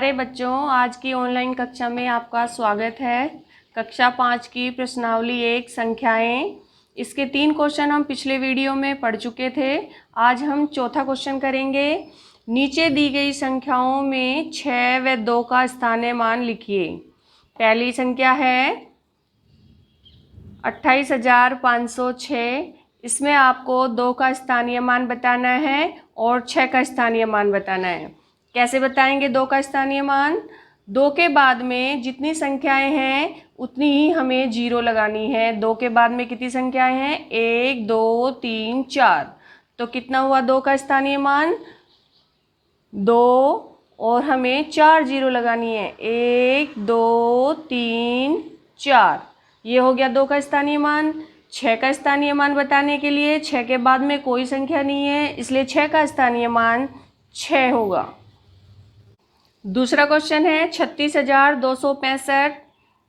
प्यारे बच्चों, आज की ऑनलाइन कक्षा में आपका स्वागत है। कक्षा 5 की प्रश्नावली 1 संख्याएं, इसके 3 क्वेश्चन हम पिछले वीडियो में पढ़ चुके थे। आज हम चौथा क्वेश्चन करेंगे। नीचे दी गई संख्याओं में 6 व 2 का स्थानीय मान लिखिए। पहली संख्या है 28,506। इसमें आपको 2 का स्थानीय मान बताना है और 6 का स्थानीय मान बताना है। कैसे बताएंगे 2 का स्थानीय मान? 2 के बाद में जितनी संख्याएं हैं उतनी ही हमें जीरो लगानी है। 2 के बाद में कितनी संख्याएं हैं? 1, 2, 3, 4। तो कितना हुआ 2 का स्थानीय मान? 2, और हमें 4 जीरो लगानी है। 1, 2, 3, 4। ये हो गया 2 का स्थानीय मान। 6 का स्थानीय मान बताने के लिए 6 के बाद में कोई संख्या नहीं है, इसलिए 6 का स्थानीय मान 6 होगा। दूसरा क्वेश्चन है 36,265।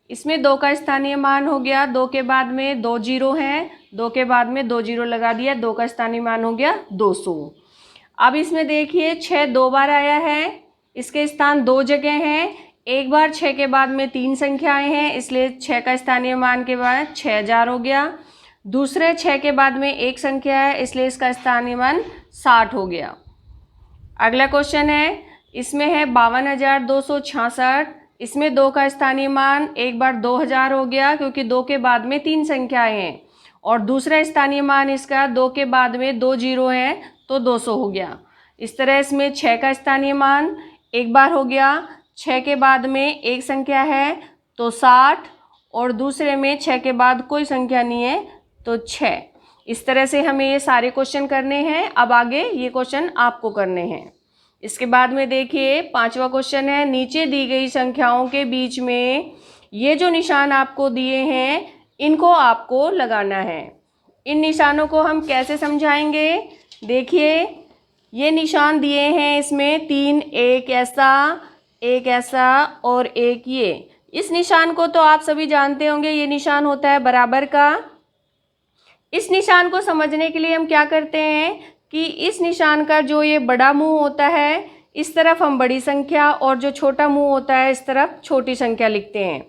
इसमें 2 का स्थानीय मान हो गया। 2 के बाद में 2 जीरो हैं, 2 के बाद में 2 जीरो लगा दिया, 2 का स्थानीय मान हो गया 200। अब इसमें देखिए 6 2 बार आया है, इसके स्थान 2 जगह हैं। एक बार 6 के बाद में 3 संख्याएं हैं, इसलिए 6 का स्थानीय मान के बाद 6000 हो गया। दूसरे 6 के बाद में 1 संख्या है, इसलिए इसका स्थानीय मान 60 हो गया। अगला क्वेश्चन है, इसमें है 52,266। इसमें 2 का स्थानीय मान एक बार 2000 हो गया, क्योंकि 2 के बाद में 3 संख्याएं हैं, और दूसरा स्थानीय मान इसका 2 के बाद में 2 जीरो हैं, तो 200 हो गया। इस तरह इसमें 6 का स्थानीय मान एक बार हो गया, 6 के बाद में 1 संख्या है तो 60, और दूसरे में 6 के बाद कोई संख्या नहीं है तो 6। इस तरह से हमें ये सारे क्वेश्चन करने हैं। अब आगे ये क्वेश्चन आपको करने हैं। इसके बाद में देखिए 5वां क्वेश्चन है, नीचे दी गई संख्याओं के बीच में ये जो निशान आपको दिए हैं इनको आपको लगाना है। इन निशानों को हम कैसे समझाएंगे? देखिए ये निशान दिए हैं, इसमें 3, एक ऐसा और एक ये। इस निशान को तो आप सभी जानते होंगे, ये निशान होता है बराबर का। इस निशान को समझने के लिए हम क्या करते हैं कि इस निशान का जो ये बड़ा मुंह होता है इस तरफ हम बड़ी संख्या, और जो छोटा मुंह होता है इस तरफ छोटी संख्या लिखते हैं।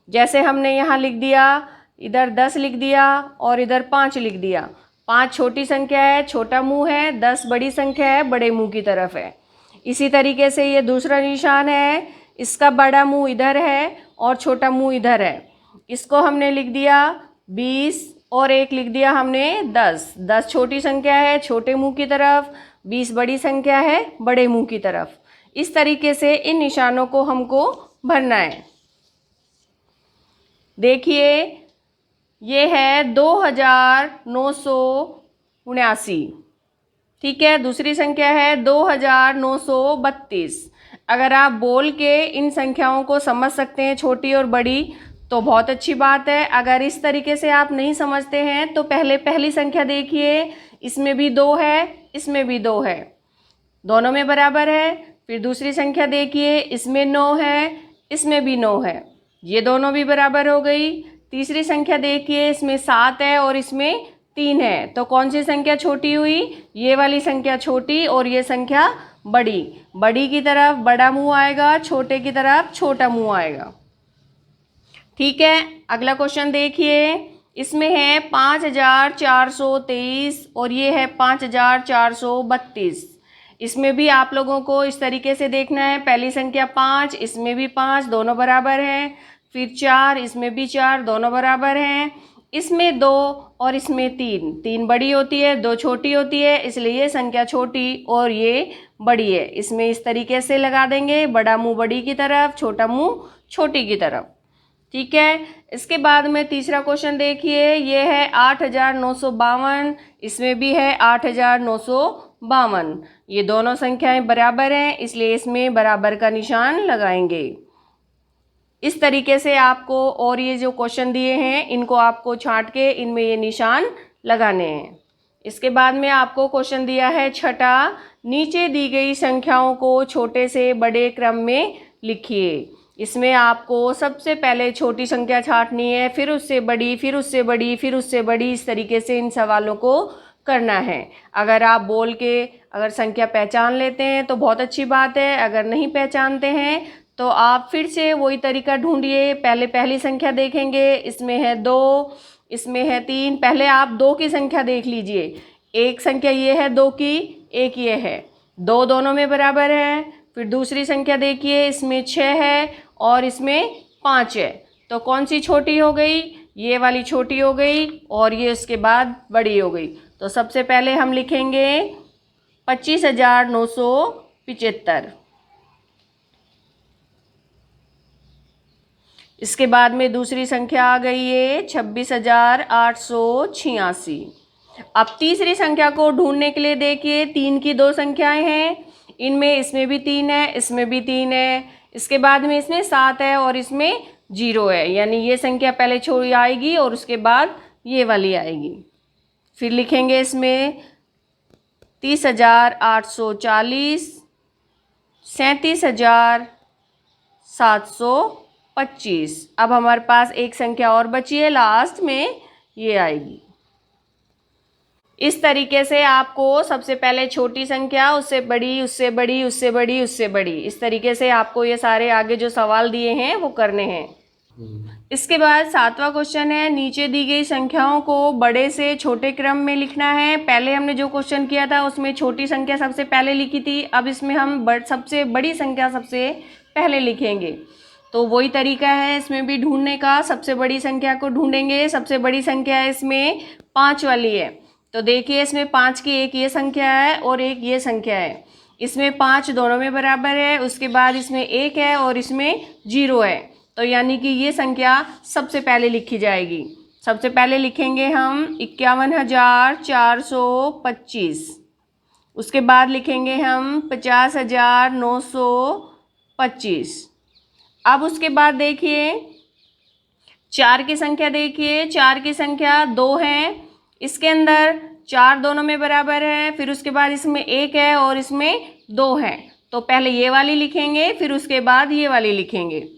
जैसे हमने यहाँ लिख दिया, इधर 10 लिख दिया और इधर 5 लिख दिया। 5 छोटी संख्या है, छोटा मुंह है, 10 बड़ी संख्या है, बड़े मुंह की तरफ है। इसी तरीके से ये दूसरा निशान है, इसका बड़ा मुंह इधर है और छोटा मुंह इधर है। इसको हमने लिख दिया 20 और एक लिख दिया हमने 10। 10 छोटी संख्या है, छोटे मुंह की तरफ, 20 बड़ी संख्या है, बड़े मुंह की तरफ। इस तरीके से इन निशानों को हमको भरना है। देखिए ये है 2979। ठीक है, दूसरी संख्या है 2932। अगर आप बोल के इन संख्याओं को समझ सकते हैं छोटी और बड़ी तो बहुत अच्छी बात है। अगर इस तरीके से आप नहीं समझते हैं तो पहले पहली संख्या देखिए, इसमें भी 2 है, इसमें भी 2 है, दोनों में बराबर है। फिर दूसरी संख्या देखिए, इसमें 9 है, इसमें भी 9 है, ये दोनों भी बराबर हो गई। तीसरी संख्या देखिए, इसमें 7 है और इसमें 3 है, तो कौन सी संख्या छोटी हुई? ये वाली संख्या छोटी और ये संख्या बड़ी। बड़ी की तरफ बड़ा मुंह आएगा, छोटे की तरफ छोटा मुंह आएगा। ठीक है, अगला क्वेश्चन देखिए, इसमें है 5423 और ये है 5432। इसमें भी आप लोगों को इस तरीके से देखना है। पहली संख्या 5, इसमें भी 5, दोनों बराबर हैं। फिर 4, इसमें भी 4, दोनों बराबर हैं। इसमें 2 और इसमें 3, 3 बड़ी होती है, 2 छोटी होती है, इसलिए ये संख्या छोटी और ये बड़ी है। इसमें इस तरीके से लगा देंगे, बड़ा मुंह बड़ी की तरफ, छोटा मुंह छोटी की तरफ। ठीक है, इसके बाद में तीसरा क्वेश्चन देखिए, ये है 8952। इसमें भी है 8952। ये दोनों संख्याएं बराबर हैं, इसलिए इसमें बराबर का निशान लगाएंगे। इस तरीके से आपको, और ये जो क्वेश्चन दिए हैं इनको आपको छांट के इनमें ये निशान लगाने हैं। इसके बाद में आपको क्वेश्चन दिया है छठा, नीचे दी गई संख्याओं को छोटे से बड़े क्रम में लिखिए। इसमें आपको सबसे पहले छोटी संख्या छांटनी है, फिर उससे बड़ी, फिर उससे बड़ी, फिर उससे बड़ी। इस तरीके से इन सवालों को करना है। अगर आप बोल के अगर संख्या पहचान लेते हैं तो बहुत अच्छी बात है, अगर नहीं पहचानते हैं तो आप फिर से वही तरीका ढूंढिए। पहले पहली संख्या देखेंगे, इसमें है 2, इसमें है 3। पहले आप 2 की संख्या देख लीजिए। एक संख्या ये है 2 की, एक ये है, 2 दोनों में बराबर है। फिर दूसरी संख्या देखिए, इसमें 6 है और इसमें 5 है। तो कौन सी छोटी हो गई? ये वाली छोटी हो गई और ये उसके बाद बड़ी हो गई। तो सबसे पहले हम लिखेंगे 25,975। इसके बाद में दूसरी संख्या आ गई है 26,886। अब तीसरी संख्या को ढूंढने के लिए देखिए, 3 की 2 संख्याएं हैं, इनमें इसमें भी 3 है, इसमें भी 3 है, इसके बाद में इसमें 7 है और इसमें 0 है। यानी ये संख्या पहले छोड़ी आएगी और उसके बाद ये वाली आएगी। फिर लिखेंगे इसमें 30,840, 37,725। अब हमारे पास एक संख्या और बची है, लास्ट में ये आएगी। इस तरीके से आपको सबसे पहले छोटी संख्या, उससे बड़ी, उससे बड़ी, उससे बड़ी, उससे बड़ी, इस तरीके से आपको ये सारे आगे जो सवाल दिए हैं वो करने हैं। इसके बाद 7वां क्वेश्चन है, नीचे दी गई संख्याओं को बड़े से छोटे क्रम में लिखना है। पहले हमने जो क्वेश्चन किया था उसमें छोटी संख्या सबसे पहले लिखी थी, अब इसमें हम सबसे बड़ी संख्या सबसे पहले लिखेंगे। तो वही तरीका है इसमें भी ढूंढने का। सबसे बड़ी संख्या को ढूंढेंगे। सबसे बड़ी संख्या इसमें 5 वाली है। तो देखिए इसमें 5 की एक ये संख्या है और एक ये संख्या है, इसमें 5 दोनों में बराबर है। उसके बाद इसमें 1 है और इसमें 0 है। तो यानी कि ये संख्या सबसे पहले लिखी जाएगी। सबसे पहले लिखेंगे हम 51,425। उसके बाद लिखेंगे हम 50,925। अब उसके बाद देखिए 4 की संख्या देखिए, 4 की संख्या 2 है, इसके अंदर 4 दोनों में बराबर है। फिर उसके बाद इसमें 1 है और इसमें 2 है। तो पहले ये वाली लिखेंगे, फिर उसके बाद ये वाली लिखेंगे।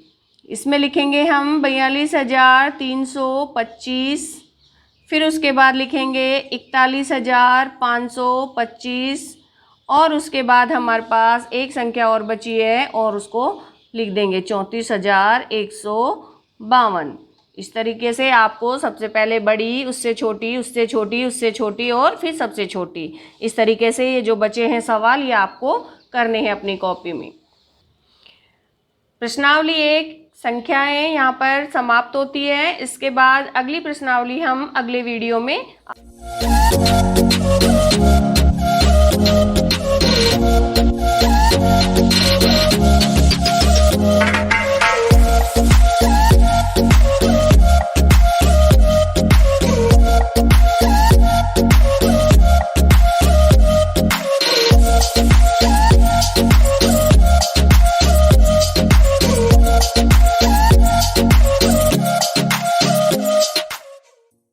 इसमें लिखेंगे हम 42,325। फिर उसके बाद लिखेंगे 41,525 और उसके बाद हमारे पास एक संख्या और बची है और उसको लिख देंगे 34,152। इस तरीके से आपको सबसे पहले बड़ी, उससे छोटी, उससे छोटी, उससे छोटी और फिर सबसे छोटी, इस तरीके से ये जो बचे हैं सवाल ये आपको करने हैं अपनी कॉपी में। प्रश्नावली 1 संख्याएं यहाँ पर समाप्त होती है। इसके बाद अगली प्रश्नावली हम अगले वीडियो में